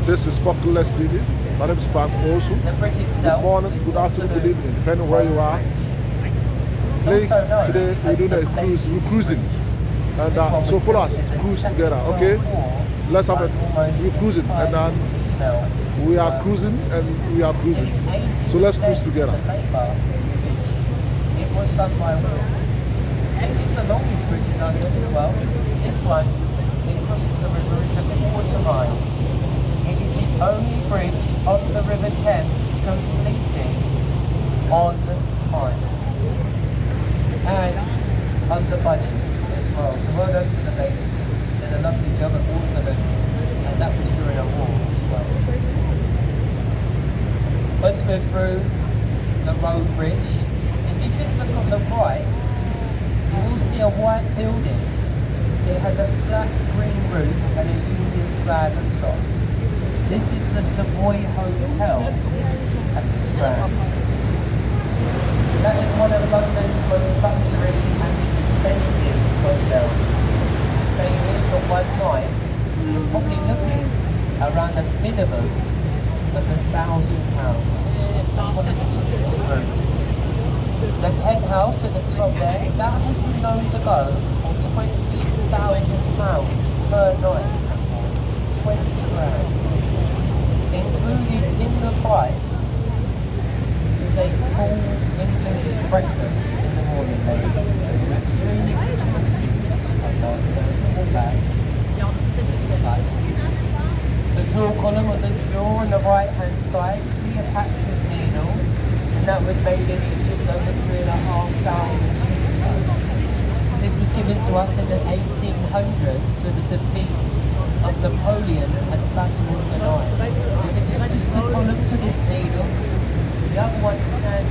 This is Focus TV. My name is Frank Owusu. Good morning, good afternoon, good evening, depending where you are. Please, today we're doing a cruise. We're cruising. And so follow us to cruise together, okay? Let's have a, we're cruising. And then we are cruising and we are cruising. So let's cruise together. It was done by will. It is the longest bridge in the world. This one, it crosses the river in a quarter mile. It is the only bridge on the River Thames completed on time. And under budget as well. So well done to the ladies. They did a lovely job at Waterloo. And that was during a war as well. Once we're through the road bridge, if you just look on the right, you will see a white building. It has a flat green roof and a Union flag on top. This is the Savoy Hotel at the Strand. That is one of London's most luxury and expensive hotels. Staying here for one night, you're probably looking around a minimum of £1,000. The penthouse at the top there, that was known to go for £20,000 per night. 20 grand. Included in the price is a full English breakfast in the morning, ladies. Extremely the drawer column on the drawer on the right hand side, Cleopatra's needle, and that was made in Egypt over 3,500 years ago. This was given to us in the 1800s for the defeat of Napoleon at Battle of the Line. This is the column to this needle. The other one stands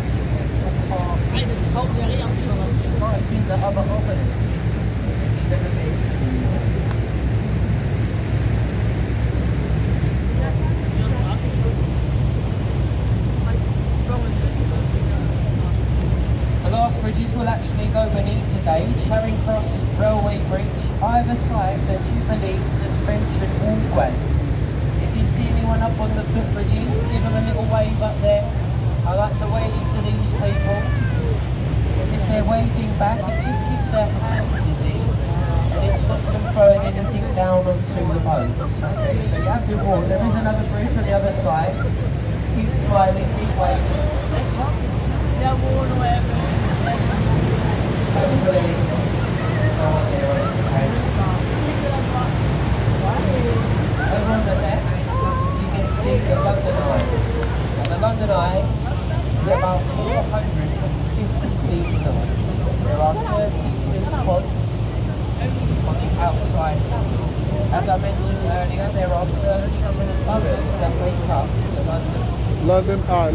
apart. Might have been the other opening. Never been. The last bridges will actually go beneath today. Charing Cross Railway Bridge, either side the Jubilee suspension walkway. If you see anyone up on the footbridges, give them a little wave up there. I like to wave to these people. If they're waving back, it just keeps their hands busy and it stops them throwing anything down onto the boat. So you have to walk. There is another bridge on the other side. Keep smiling, keep waving. Hopefully, no one here wants to pay. Over on the left, you can see the London Eye. Now the London Eye is about 450 feet tall. There are 32 pods on the outside. As I mentioned earlier, there are 30 others that make up the London Eye,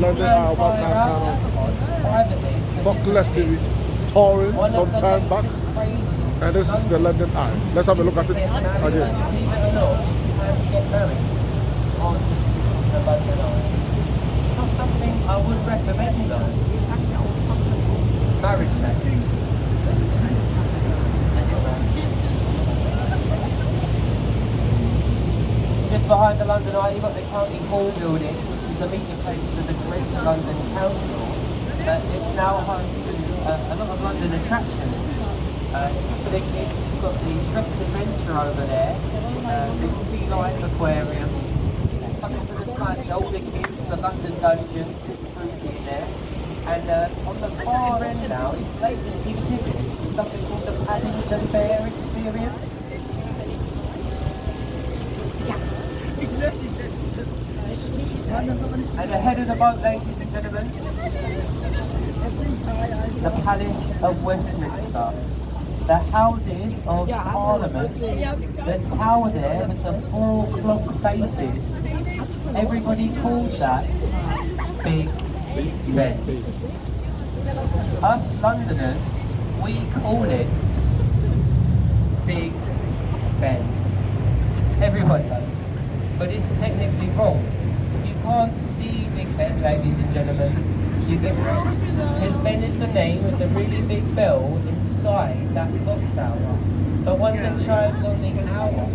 what kind of Focus TV touring some time back. And this is the London Eye. Let's have a look at it again. Believe it or not, you can get married on the London Eye. It's not something I would recommend though. Marriage matches. Just behind the London Eye, you've got the County Hall building, which is the meeting place for the Greater London Council. It's now home to a lot of London attractions. For the kids, you've got the Shrek's Adventure over there, the Sea Life Aquarium, something for the slightly older kids, the London Dungeons, it's spooky in there. And on the far end now is the latest exhibit, something called the Paddington Bear Experience. And ahead of the boat, ladies and gentlemen, the Palace of Westminster, the Houses of Parliament, the tower there with the 4 clock faces. Everybody calls that Big Ben. Us Londoners, we call it Big Ben. Everyone does, but it's technically wrong. You can't see Big Ben, ladies and gentlemen. You get because Ben is the name with the really big bell inside that clock tower, the one that chimes on the hour.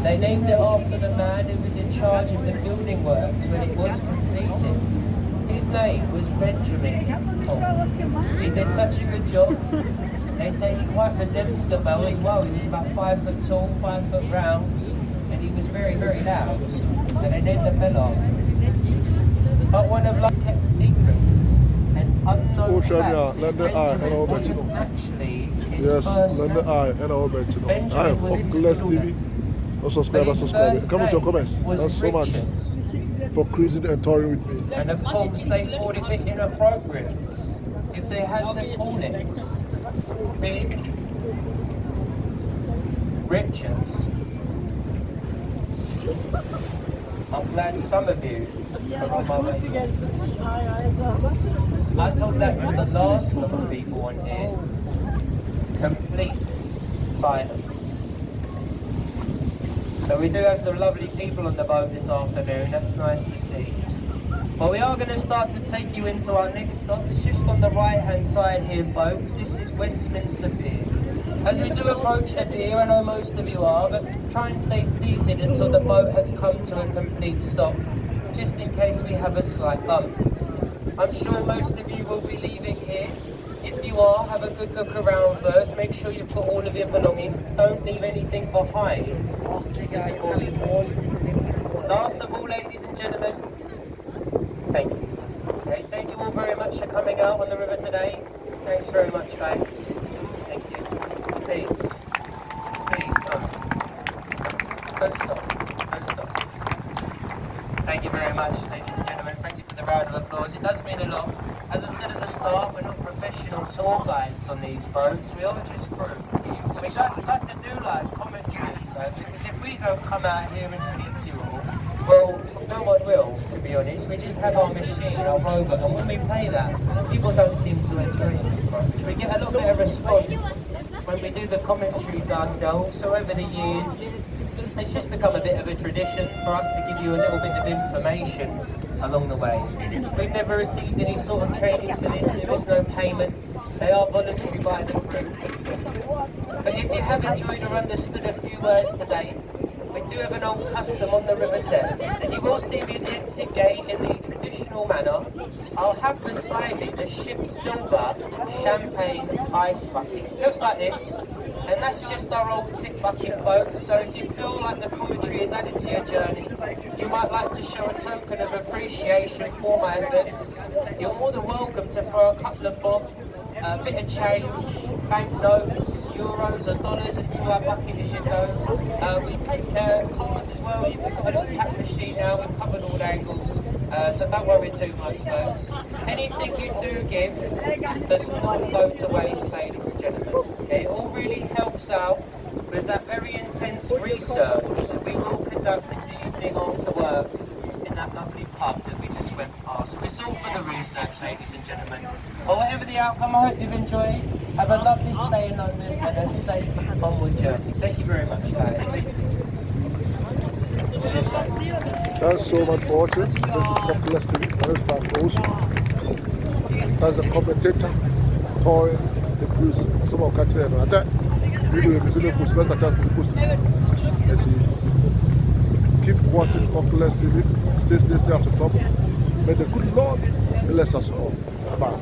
They named it after the man who was in charge of the building works when it was completed. His name was Benjamin. He did such a good job. They say he quite resembles the bell as well. He was about 5 foot tall, 5 foot round, and he was very, very loud. And they named the bell after him. But one of life's kept secrets and unknown facts is Benjamin actually his Yes, first lend the name. eye and all bet. I Benjamin have was his Focus middle TV. name. Oh, subscribe. Come with your comments. Was Thanks so much Richard. for cruising and touring with me. And of course they thought it a bit inappropriate if they had to call it Big Richard. I'm glad some of you are on my way. I told that to the last lot of people on here. Complete silence. So we do have some lovely people on the boat this afternoon, that's nice to see. Well, we are going to start to take you into our next stop. It's just on the right hand side here, folks. This is Westminster Pier. As we do approach the pier, I know most of you are, but try and stay seated until the boat has come to a complete stop, just in case we have a slight bump. I'm sure most of you will be leaving here. If you are, have a good look around first. Make sure you put all of your belongings. Don't leave anything behind. Last of all, ladies and gentlemen, thank you. Okay, thank you all very much for coming out on the river today. Thanks very much, guys. Thank you. Please don't. Don't stop. Don't stop. Thank you very much, ladies and gentlemen. Thank you for the round of applause. It does mean a lot. As I said at the start, we're not professional tour guides on these boats. We are just crew. We don't like to do like commentary, because if we don't come out here and speak to you all, well, no one will, to be honest. We just have our machine, our robot, and when we play that, people don't seem to enjoy it as much. We get a lot better response when we do the commentaries ourselves. So over the years, it's just become a bit of a tradition for us to give you a little bit of information along the way. We've never received any sort of training for this. There is no payment. They are voluntary by the crew. But if you have enjoyed or understood a few words today, we do have an old custom on the River Thames, and you will see me at the exit gate in the traditional manner. I'll have beside me the ship's silver champagne ice bucket. Looks like this, and that's just our old tip bucket boat. So if you feel like the commentary is added to your journey, you might like to show a token of appreciation for my events, you're more than welcome to throw a couple of bob, a bit of change, banknotes, euros or dollars into our bucket as you go. We take cards as well. You've got a little tap machine now. We've covered all angles, so don't worry too much, folks. Anything you do give does not go to waste, ladies and gentlemen. Okay, it all really helps out with that very intense research that we will conduct this evening after work in that lovely pub that we just went past. So it's all for the research, ladies and gentlemen. Well, whatever the outcome, I hope you've enjoyed. Have a lovely stay in London and a safe onward journey. Thank you very much, guys. Thanks so much for watching. This is Focus TV. My name is Owusu. As a commentator, touring the cruise. Some of catching them. I tell you, the cruise. Best I can cruise. Keep watching Focus TV. Stay at the top. May the good Lord bless us all. Bye.